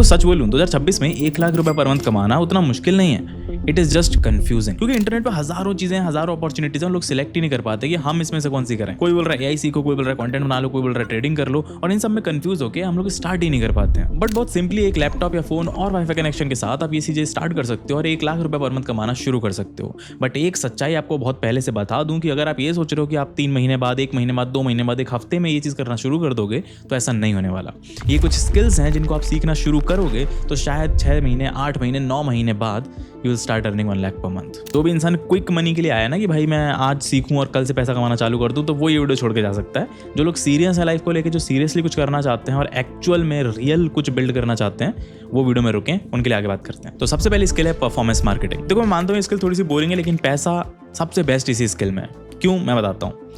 आपको सच बोलूं 2026 में 1 लाख रुपए पर मंथ कमाना उतना मुश्किल नहीं है। इट इज जस्ट कंफ्यूजिंग, क्योंकि इंटरनेट पे हजारों चीजें, हजारों अपॉर्चुनिटीज हैं, लोग सिलेक्ट ही नहीं कर पाते कि हम इसमें से कौन सी करें। कोई बोल रहा है एआई सीखो, कोई बोल रहा है कंटेंट बना लो, कोई बोल रहा है ट्रेडिंग कर लो, और इन सब में कंफ्यूज होकर हम लोग स्टार्ट ही नहीं कर पाते हैं। बट बहुत सिंपली एक लैपटॉप या फोन और वाईफाई कनेक्शन के साथ आप ये चीजें स्टार्ट कर सकते हो और 1 लाख रुपए पर मंथ कमाना शुरू कर सकते हो। बट एक सच्चाई आपको बहुत पहले से बता दूं कि अगर आप ये सोच रहे हो कि आप 3 महीने बाद, 1 महीने बाद, 2 महीने बाद, 1 हफ्ते में ये चीज करना शुरू कर दोगे, तो ऐसा नहीं होने वाला। ये कुछ स्किल्स हैं जिनको आप सीखना शुरू करोगे तो शायद 6 महीने, 8 महीने, 9 महीने बाद you will start earning 1 lakh per month. तो भी इंसान क्विक मनी के लिए आया ना कि भाई मैं आज सीखूं और कल से पैसा कमाना चालू कर दूं, तो वो ये वीडियो छोड़ के जा सकता है। जो लोग सीरियस है लाइफ को लेके, जो सीरियसली कुछ करना चाहते हैं और एक्चुअल में रियल कुछ बिल्ड करना चाहते हैं, वो वीडियो में रुकें, उनके लिए आगे बात करते हैं। तो सबसे पहली स्किल है परफॉर्मेंस मार्केटिंग। देखो मैं मानता हूँ स्किल थोड़ी सी बोरिंग है, लेकिन पैसा सबसे बेस्ट इसी स्किल में है। क्यों, मैं बताता हूँ।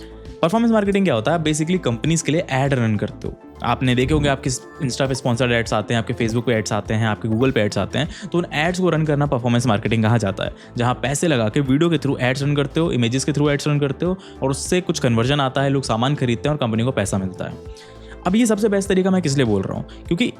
परफॉर्मेंस मार्केटिंग क्या होता है? आप बेसिकली कंपनीज के लिए एड रन करते हो। आपने देखे होंगे आपके इंस्टा पे स्पॉन्सर्ड एड्स आते हैं, आपके फेसबुक पे एड्स आते हैं, आपके गूगल पे एड्स आते हैं, तो उन एड्स को रन करना परफॉर्मेंस मार्केटिंग कहा जाता है। जहां पैसे लगा के वीडियो के थ्रू एड्स रन करते हो, इमेजेस के थ्रू एड्स रन करते हो, और उससे कुछ कन्वर्जन आता है, लोग सामान खरीदते हैं और कंपनी को पैसा मिलता है। अब ये सबसे बेस्ट तरीका मैं किस लिए बोल रहा हूँ, क्योंकि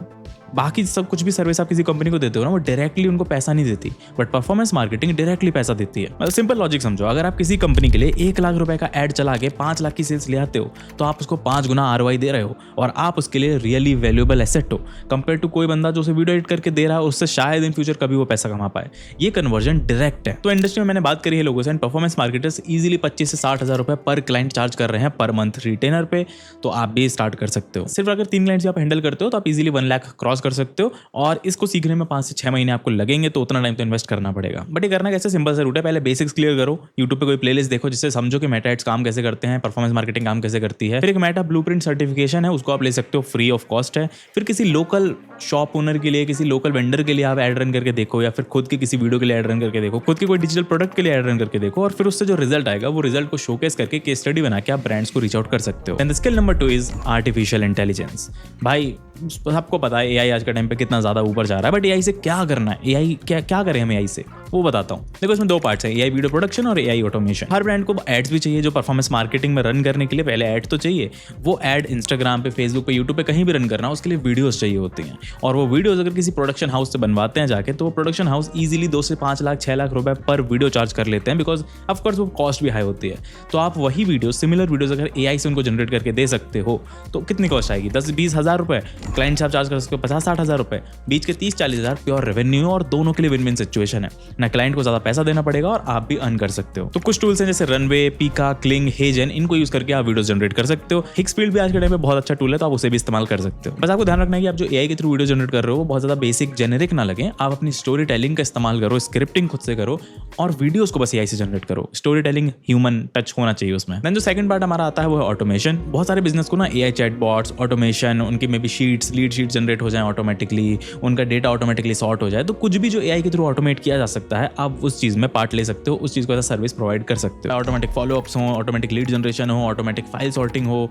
बाकी सब कुछ भी सर्विस आप किसी कंपनी को देते हो ना, वो डायरेक्टली उनको पैसा नहीं देती, बट परफॉर्मेंस मार्केटिंग डायरेक्टली पैसा देती है। मतलब सिंपल लॉजिक समझो, अगर आप किसी कंपनी के लिए 1 लाख रुपए का एड चला के 5 लाख की सेल्स ले आते हो, तो आप उसको 5 गुना ROI दे रहे हो, और आप उसके लिए रियली वैल्यूएबल एसेट हो कंपेयर टू कोई बंदा जो उसे वीडियो एडिट करके दे रहा है, उससे शायद इन फ्यूचर कभी वो पैसा कमा पाए। ये कन्वर्जन डायरेक्ट है। तो इंडस्ट्री में मैंने बात करी है लोगों से, परफॉर्मेंस मार्केटर्स इजीली 25 से 60 हज़ार रुपए पर क्लाइंट चार्ज कर रहे हैं पर मंथ रिटेनर पे। तो आप भी स्टार्ट कर सकते हो। सिर्फ अगर 3 क्लाइंट्स आप हैंडल करते हो तो आप इजीली 1 लाख क्रॉस कर सकते हो, और इसको सीखने में 5 से 6 महीने आपको लगेंगे, तो उतना टाइम तो इन्वेस्ट करना पड़ेगा। बट ये करना कैसे? सिंपल सा रूट है। पहले बेसिक्स क्लियर करो, यूट्यूब पे कोई प्लेलिस्ट देखो जिससे समझो कि मेटा एड्स काम कैसे करते हैं, परफॉर्मेंस मार्केटिंग काम कैसे करती है। फिर एक मेटा ब्लूप्रिंट सर्टिफिकेशन है, उसको आप ले सकते हो, फ्री ऑफ कॉस्ट है। फिर किसी लोकल शॉप ओनर के लिए, किसी लोकल वेंडर के लिए आप एड रन करके देखो, या फिर खुद की किसी वीडियो के लिए एड रन करके देखो, खुद की कोई डिजिटल प्रोडक्ट के लिए एड रन करके देखो, और फिर उससे जो रिजल्ट आएगा वो रिजल्ट को शोकेस करके केस स्टडी बना के आप ब्रांड्स को रीच आउट कर सकते हो। And skill number 2 is artificial intelligence. भाई सबको पता है एआई आज के टाइम पे कितना ज्यादा ऊपर जा रहा है, बट एआई से क्या करना है, एआई क्या करें हम एआई से, वो बताता हूँ। देखो इसमें 2 पार्ट्स हैं, एआई वीडियो प्रोडक्शन और एआई ऑटोमेशन। हर ब्रांड को एड्स भी चाहिए जो परफॉर्मेंस मार्केटिंग में रन करने के लिए पहले एड तो चाहिए। वो एड इंस्टाग्राम पे, फेसबुक पे, यूट्यूब पे कहीं भी रन करना, उसके लिए वीडियोस चाहिए होती हैं। और वो वीडियोस अगर किसी प्रोडक्शन हाउस से बनवाते हैं जाके, तो वो प्रोडक्शन हाउस इजीली 2 से 5 लाख 6 लाख रुपए पर वीडियो चार्ज कर लेते हैं, बिकॉज ऑफकोर्स वो कॉस्ट भी हाई होती है। तो आप वही वीडियो, सिमिलर वीडियोस अगर एआई से उनको जनरेट करके दे सकते हो, तो कितनी कॉस्ट आएगी? 10-20 हज़ार रुपए। क्लाइंट्स आप चार्ज कर सकते हो 50-60 हज़ार रुपए, बीच के 30-40 हज़ार प्योर रेवेन्यू, और दोनों के लिए विन विन सिचुएशन है ना। क्लाइंट को ज्यादा पैसा देना पड़ेगा और आप भी अर्न कर सकते हो। तो कुछ टूल्स हैं जैसे रनवे, पीका, क्लिंग, हेजन, इनको यूज करके आप वीडियो जनरेट कर सकते हो। हिक्सफील्ड भी आज के टाइम पे बहुत अच्छा टूल है, तो आप उसे भी इस्तेमाल कर सकते हो। बस आपको ध्यान रखना है कि आप जो एआई के थ्रू वीडियो जनरेट कर रहे हो वो बहुत ज्यादा बेसिक जेनेरिक ना लगे। आप अपनी स्टोरी टेलिंग का इस्तेमाल करो, स्क्रिप्टिंग खुद से करो, और वीडियोस को बस एआई से जनरेट करो। स्टोरी टेलिंग ह्यूमन टच होना चाहिए उसमें। देन जो सेकंड पार्ट हमारा आता है वो है ऑटोमेशन। बहुत सारे बिजनेस को ना एआई चैटबॉट्स, ऑटोमेशन, उनकी में भी शीट्स, लीड शीट जनरेट हो जाए ऑटोमेटिकली, उनका डेटा ऑटोमेटिकली सॉर्ट हो जाए। तो कुछ भी जो एआई के थ्रू ऑटोमेट किया जा सकता है, आप उस चीज में पार्ट ले सकते हो, उस चीज को एज सर्विस प्रोवाइड कर सकते हो। ऑटोमेटिक फॉलोअप्स हो, ऑटोमेटिक लीड जनरेशन हो, ऑटोमेटिक फाइल सॉर्टिंग हो,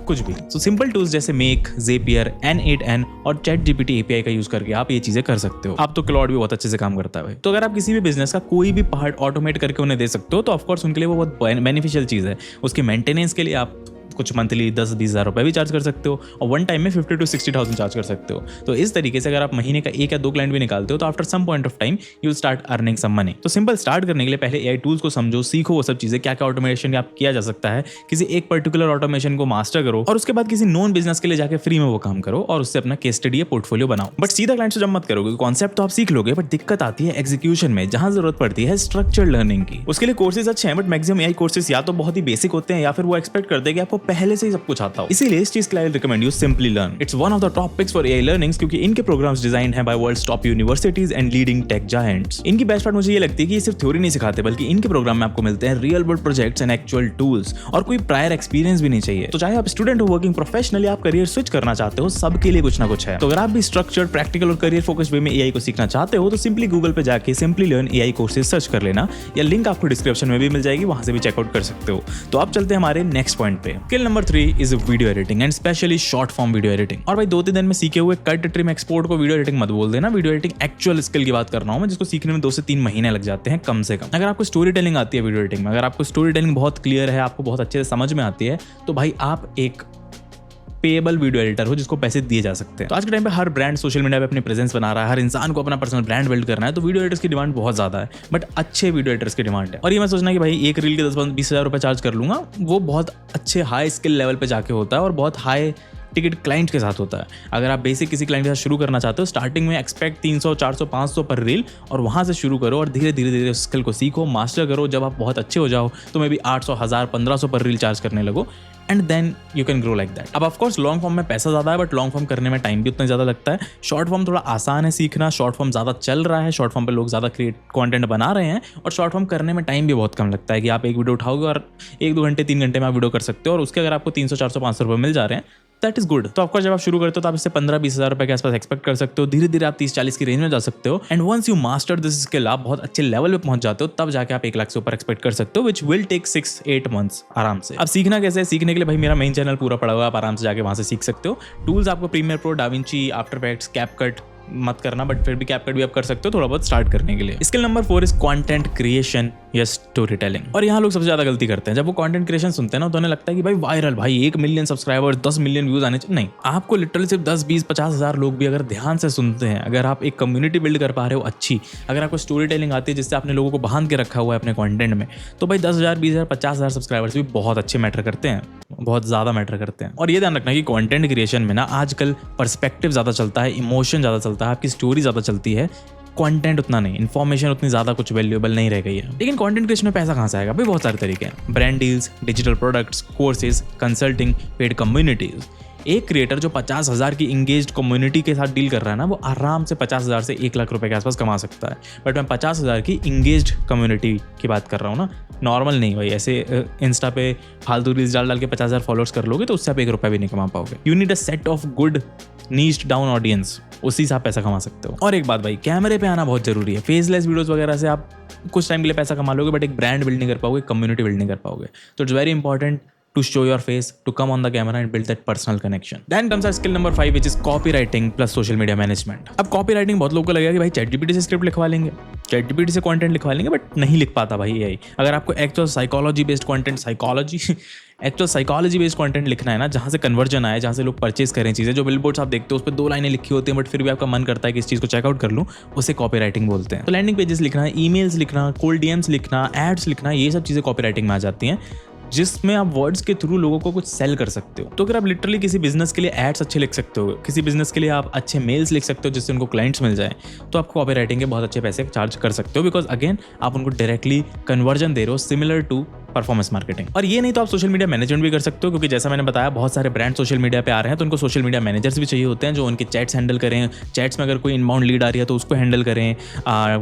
कुछ भी। तो सिंपल टूल्स जैसे मेक, ज़ेपियर, N8N और ChatGPT API का यूज करके आप ये चीजें कर सकते हो। आप तो क्लाउड भी बहुत अच्छे से काम करता है भाई। तो अगर आप किसी भी बिजनेस का कोई भी पार्ट ऑटोमेट करके उन्हें दे सकते हो, तो ऑफकोर्स उनके लिए वो बहुत बेनिफिशियल चीज है। उसके मेंटेनेंस के लिए आप कुछ मंथली 10-20 हज़ार रुपए भी चार्ज कर सकते हो, और वन टाइम में 50 to 60,000 चार्ज कर सकते हो। तो इस तरीके से अगर आप महीने का 1 या 2 क्लाइंट भी निकालते हो, तो after some point of time you start earning some money. तो सिंपल स्टार्ट करने के लिए पहले एआई टूल्स को समझो, सीखो वो सब चीजें, क्या क्या ऑटोमेशन आप किया जा सकता है, किसी एक पर्टिकुलर ऑटोमेशन को मास्टर करो, और उसके बाद किसी नॉन बिजनेस के लिए जाके फ्री में वो काम करो, और उससे अपना केस स्टडी या पोर्टफोलियो बनाओ। बट सीधा क्लाइंट से जब मत करोगे, कॉन्सेप्ट तो आप सीख लोगे, बट दिक्कत आती है एग्जीक्यूशन में, जहां जरूरत पड़ती है स्ट्रक्चर्ड लर्निंग की। उसके लिए कोर्सेज अच्छे हैं, बट मैक्सिमम एआई कोर्सेज या तो बहुत ही बेसिक होते हैं, या फिर वो एक्सपेक्ट करते हैं कि आपको पहले से ही सब कुछ आता हो। इसीलिए इस चीज के लिए I recommend you Simplilearn. It's one of the top picks for AI learnings, क्योंकि इनके प्रोग्राम्स डिजाइन है by world's top universities and leading tech giants. इनकी बेस्ट पार्ट मुझे ये लगती है कि ये सिर्फ थ्योरी नहीं सिखाते, बल्कि इनके प्रोग्राम में आपको मिलते हैं real world projects and actual tools, और कोई प्रायर एक्सपीरियंस भी नहीं चाहिए। तो चाहे आप स्टूडेंट हो, वर्किंग प्रोफेशनली, आप करियर स्विच करना चाहते हो, सबके लिए कुछ ना कुछ है। तो अगर आप भी स्ट्रक्चर्ड, प्रैक्टिकल और करियर फोकस्ड वे में एआई को सीखना चाहते हो, तो सिंपली गूगल पे जाके simply learn AI courses search कर लेना, या लिंक आपको डिस्क्रिप्शन में भी मिल जाएगी, वहां से भी चेकआउट कर सकते हो। तो आप चलते हैं हमारे नेक्स्ट पॉइंट पे। Skill number 3 is video editing, and specially short form video editing. और भाई 2-3 दिन में सीखे हुए कट, ट्रिम, एक्सपोर्ट को वीडियो एडिटिंग मत बोल देना। वीडियो एडिटिंग एक्चुअल स्किल की बात कर रहा हूं मैं, जिसको सीखने में 2 से 3 महीने लग जाते हैं कम से कम। अगर आपको स्टोरी टेलिंग आती है वीडियो एडिटिंग में, अगर आपको स्टोरी टेलिंग बहुत क्लियर है, आपको बहुत अच्छे से समझ में आती है, तो भाई आप एक पेएबल वीडियो एडिटर हो जिसको पैसे दिए जा सकते हैं। तो आज के टाइम पे हर ब्रांड सोशल मीडिया पे अपनी प्रेजेंस बना रहा है, हर इंसान को अपना पर्सनल ब्रांड बिल्ड करना है, तो वीडियो एडिटर्स की डिमांड बहुत ज्यादा है, बट अच्छे वीडियो एडिटर्स की डिमांड है। और ये मैं सोचना कि भाई एक रील के 10-20 हज़ार रुपए चार्ज कर लूंगा, वो बहुत अच्छे हाई स्किल लेवल पे जाके होता है और बहुत हाई टिकट क्लाइंट के साथ होता है। अगर आप बेसिक किसी क्लाइंट के साथ शुरू करना चाहते हो, स्टार्टिंग में एक्सपेक्ट 300, 400, 500 पर रील और वहाँ से शुरू करो और धीरे धीरे उस स्किल को सीखो, मास्टर करो। जब आप बहुत अच्छे हो जाओ तो मे बी 800, 1000, 1500 पर रील चार्ज करने लगो and then you can grow like that. अब ऑफकोर्स लॉन्ग फॉर्म में पैसा ज़्यादा है, बट लॉन्ग फॉर्म करने में टाइम भी उतना ज़्यादा लगता है। शॉर्ट फॉर्म थोड़ा आसान है सीखना, शॉर्ट फॉर्म ज़्यादा चल रहा है, शॉर्ट फॉर्म पे लोग ज़्यादा कंटेंट बना रहे हैं और शॉर्ट फॉर्म करने में टाइम भी बहुत कम लगता है कि आप एक वीडियो उठाओगे और 1-2 घंटे 3 घंटे में आप वीडियो कर सकते हो और उसके अगर आपको 300, 400, 500 रुपये मिल जा रहे हैं, दैट इज गुड। तो आपको जब आप शुरू करते हो तो आप इससे 15-20 हज़ार रुपए के आसपास एक्सपेक्ट कर सकते हो। धीरे धीरे आप 30-40 की रेंज में जा सकते हो and once you master this skill, आप बहुत अच्छे लेवल पे पहुंच जाते हो, तब जाके आप 1 लाख से ऊपर एक्सपेक्ट कर सकते हो, विच विल टेक 6-8 मंथ्स आराम से। अब सीखना कैसे है? सीखने के लिए भाई मेरा मेन चैनल पूरा पड़ा हुआ है, आप आराम से जाके वहां से सीख सकते हो। टूल्स आपको Premiere Pro, DaVinci, After Effects, CapCut मत करना, बट फिर भी कैपकट भी आप कर सकते हो थोड़ा बहुत स्टार्ट करने के लिए। Skill number 4 is content creation या स्टोरी टेलिंग। और यहाँ लोग सबसे ज्यादा गलती करते हैं। जब वो कंटेंट क्रिएशन सुनते हैं ना तो उन्हें लगता है कि भाई वायरल, भाई 1 मिलियन सब्सक्राइबर्स, 10 मिलियन व्यूज आने चाहिए। नहीं, आपको लिटरली सिर्फ 10, 20, 50 हज़ार लोग भी अगर ध्यान से सुनते हैं, अगर आप एक कम्युनिटी बिल्ड कर पा रहे हो अच्छी, अगर आपको स्टोरी टेलिंग आती है जिससे आपने लोगों को बांध के रखा हुआ है अपने कंटेंट में, तो भाई 10,000, 20,000, 50,000 सब्सक्राइबर्स भी बहुत अच्छे मैटर करते हैं, बहुत ज्यादा मैटर करते हैं। और ये ध्यान रखना कि कंटेंट क्रिएशन में ना आजकल पर्सपेक्टिव ज्यादा चलता है, इमोशन ज्यादा चलता है, आपकी स्टोरी ज्यादा चलती है, कंटेंट उतना नहीं, इन्फॉर्मेशन उतनी ज्यादा कुछ वैल्यूएबल नहीं रह गई है। लेकिन कंटेंट क्रिएशन में पैसा कहां से आएगा? भाई बहुत सारे तरीके हैं, brand deals, digital products, courses, consulting, paid communities. एक क्रिएटर जो 50,000 की इंगेज्ड कम्युनिटी के साथ डील कर रहा है ना, वो आराम से 50,000 से 1 लाख रुपए के आसपास कमा सकता है। बट मैं 50,000 की इंगेज्ड कम्युनिटी की बात कर रहा हूँ ना, नॉर्मल नहीं भाई। ऐसे इंस्टा पे फालतू रील्स डाल के 50,000 फॉलोअर्स कर लोगे तो उससे आप 1 रुपया भी नहीं कमा पाओगे। You need a set of good niched down audience, उसी से आप पैसा कमा सकते हो। और एक बात भाई, कैमरे पे आना बहुत जरूरी है। फेसलेस वीडियोस वगैरह से आप कुछ टाइम के लिए पैसा कमा लोगे, बट एक ब्रांड बिल्ड नहीं कर पाओगे, कम्युनिटी बिल्ड नहीं कर पाओगे। तो it's very important to show your face, to come on the camera and build that personal connection. Then comes our skill number 5, which is copywriting plus social media management. अब copywriting बहुत लोगों को लगेगा कि भाई ChatGPT से script लिखवा लेंगे, ChatGPT से कंटेंट लिखवा लेंगे, बट नहीं लिख पाता भाई AI। अगर आपको एक्चुअल साइकोलॉजी बेस्ड कंटेंट लिखना है ना, जहाँ से कन्वर्जन आए, जहाँ से लोग परचेज करें चीज़ें, जो बिलबोर्ड्स आप देखते हो उस पर 2 लाइनें लिखी होती हैं बट फिर भी आपका मन करता है कि इस चीज़ को चेकआउट कर लूँ, उसे कॉपीराइटिंग बोलते हैं। तो लैंडिंग पेजेस लिखना, ईमेल्स लिखना, कोल्ड DMs लिखना, एड्स लिखना, ये सब चीज़ें कॉपीराइटिंग में आ जाती हैं, जिसमें आप वर्ड्स के थ्रू लोगों को कुछ सेल कर सकते हो। तो अगर आप लिटरली किसी बिजनेस के लिए एड्स अच्छे लिख सकते हो, किसी बिजनेस के लिए आप अच्छे मेल्स लिख सकते हो जिससे उनको क्लाइंट्स मिल जाए, तो आपको कॉपीराइटिंग के बहुत अच्छे पैसे चार्ज कर सकते हो, बिकॉज अगेन आप उनको डायरेक्टली कन्वर्जन दे रहे हो, सिमिलर टू परफॉर्मेंस मार्केटिंग। और ये नहीं तो आप सोशल मीडिया मैनेजमेंट भी कर सकते हो, क्योंकि जैसा मैंने बताया बहुत सारे ब्रांड सोशल मीडिया पे आ रहे हैं, तो उनको सोशल मीडिया मैनेजर्स भी चाहिए होते हैं जो उनके चैट्स हैंडल करें। चैट्स में अगर कोई इनबाउंड लीड आ रही है तो उसको हैंडल करें,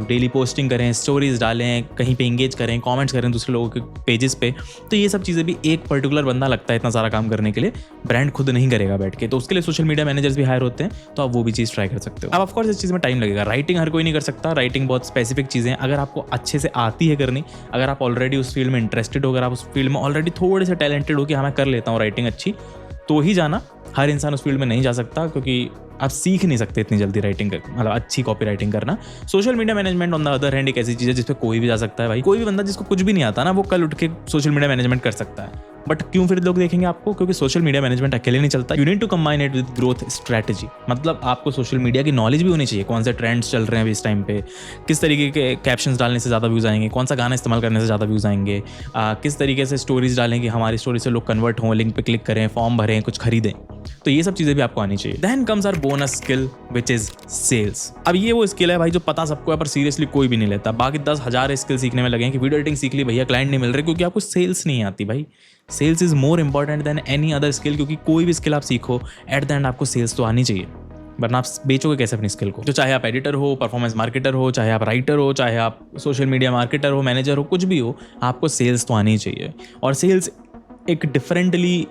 डेली पोस्टिंग करें, स्टोरीज डालें, कहीं पे इंगेज करें, कमेंट्स करें दूसरे लोगों के पेजेस पे। तो ये सब चीज़ें भी एक पर्टिकुलर बंदा लगता है इतना सारा काम करने के लिए, ब्रांड खुद नहीं करेगा बैठ के, तो उसके लिए सोशल मीडिया मैनेजर्स भी हायर होते हैं, तो आप वो भी चीज़ ट्राई कर सकते हो। अब ऑफकोर्स इस चीज़ में टाइम लगेगा, राइटिंग हर कोई नहीं कर सकता, राइटिंग बहुत स्पेसिफिक चीज़ें हैं। अगर आपको अच्छे से आती है करनी, अगर आप ऑलरेडी उस फील्ड में इंटरेस्टेड हो, अगर आप उस फील्ड में ऑलरेडी थोड़े से टैलेंटेड हो कि हाँ मैं कर लेता हूँ राइटिंग अच्छी, तो ही जाना। हर इंसान उस फील्ड में नहीं जा सकता, क्योंकि आप सीख नहीं सकते इतनी जल्दी राइटिंग, मतलब अच्छी कॉपी राइटिंग करना। Social media management on the other hand एक ऐसी चीज़ है जिस पे कोई भी जा सकता है भाई। कोई भी बंदा जिसको कुछ भी नहीं आता ना, वो कल उठ के सोशल मीडिया मैनेजमेंट कर सकता है। बट क्यों फिर लोग देखेंगे आपको? क्योंकि सोशल मीडिया मैनेजमेंट अकेले नहीं चलता, you need to combine it with growth strategy. मतलब आपको सोशल मीडिया की नॉलेज भी होनी चाहिए, कौन से ट्रेंड्स चल रहे हैं इस टाइम पे, किस तरीके के कैप्शंस डालने से ज़्यादा व्यूज़ आएंगे, कौन सा गाना इस्तेमाल करने से ज़्यादा व्यूज़ आएंगे, किस तरीके से स्टोरीज डालें कि हमारी स्टोरी से लोग कन्वर्ट हों, लिंक पे क्लिक करें, फॉर्म भरें, कुछ खरीदें। तो ये सब चीज़ें भी आपको आनी चाहिए। Then comes our bonus skill which is sales. अब ये वो स्किल है भाई जो पता सबको है पर सीरियसली कोई भी नहीं लेता। बाकी 10,000 स्किल सीखने में लगे हैं कि वीडियो एडिटिंग सीख ली भैया, क्लाइंट नहीं मिल रहे क्योंकि आपको सेल्स नहीं आती भाई। Sales is more important than any other skill, क्योंकि कोई भी स्किल आप सीखो एट द एंड आपको सेल्स तो आनी चाहिए, वरना आप बेचोगे कैसे अपनी स्किल को। तो चाहे आप एडिटर हो, परफॉर्मेंस मार्केटर हो, चाहे आप राइटर हो, चाहे आप सोशल मीडिया मार्केटर हो, मैनेजर हो, कुछ भी हो, आपको सेल्स तो आनी चाहिए। और सेल्स एक डिफरेंटली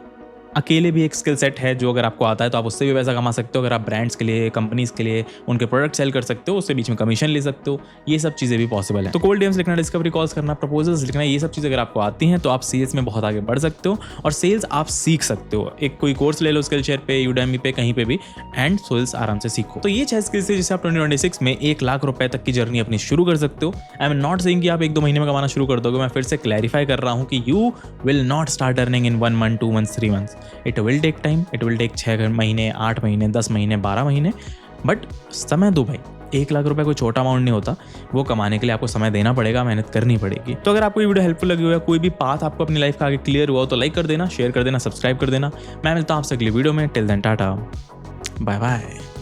अकेले भी एक स्किल सेट है जो अगर आपको आता है तो आप उससे भी पैसा कमा सकते हो। अगर आप ब्रांड्स के लिए, कंपनीज के लिए उनके प्रोडक्ट सेल कर सकते हो, उससे बीच में कमीशन ले सकते हो, ये सब चीज़ें भी पॉसिबल है। तो कोल्ड डीएम्स लिखना, डिस्कवरी कॉल्स करना, प्रपोजल्स लिखना, ये सब चीज़ें अगर आपको आती हैं तो आप सेल्स में बहुत आगे बढ़ सकते हो और सेल्स आप सीख सकते हो। एक कोई कोर्स ले लो स्किलशेयर पे, यूडेमी पे, कहीं पे भी, एंड सेल्स आराम से सीखो। तो ये 6 स्किल्स है जिससे आप 2026 में 1 लाख रुपए तक की जर्नी अपनी शुरू कर सकते हो। आई एम नॉट सेइंग कि आप 1-2 महीने में कमाना शुरू कर दोगे, मैं फिर से क्लैरिफाई कर रहा हूँ कि you will not start earning in 1 month, 2 months, 3 months. It will take time, it will take 6 महीने, 8 महीने, 10 महीने, 12 महीने, बट समय दो भाई। 1 लाख रुपए कोई छोटा अमाउंट नहीं होता, वो कमाने के लिए आपको समय देना पड़ेगा, मेहनत करनी पड़ेगी। तो अगर आपको ये वीडियो हेल्पफुल लगी हो या कोई भी पाथ आपको अपनी लाइफ का आगे क्लियर हुआ हो तो लाइक कर देना, शेयर कर देना, सब्सक्राइब कर देना। मैं मिलता हूँ आपसे अगली वीडियो में। Till then tata, bye bye.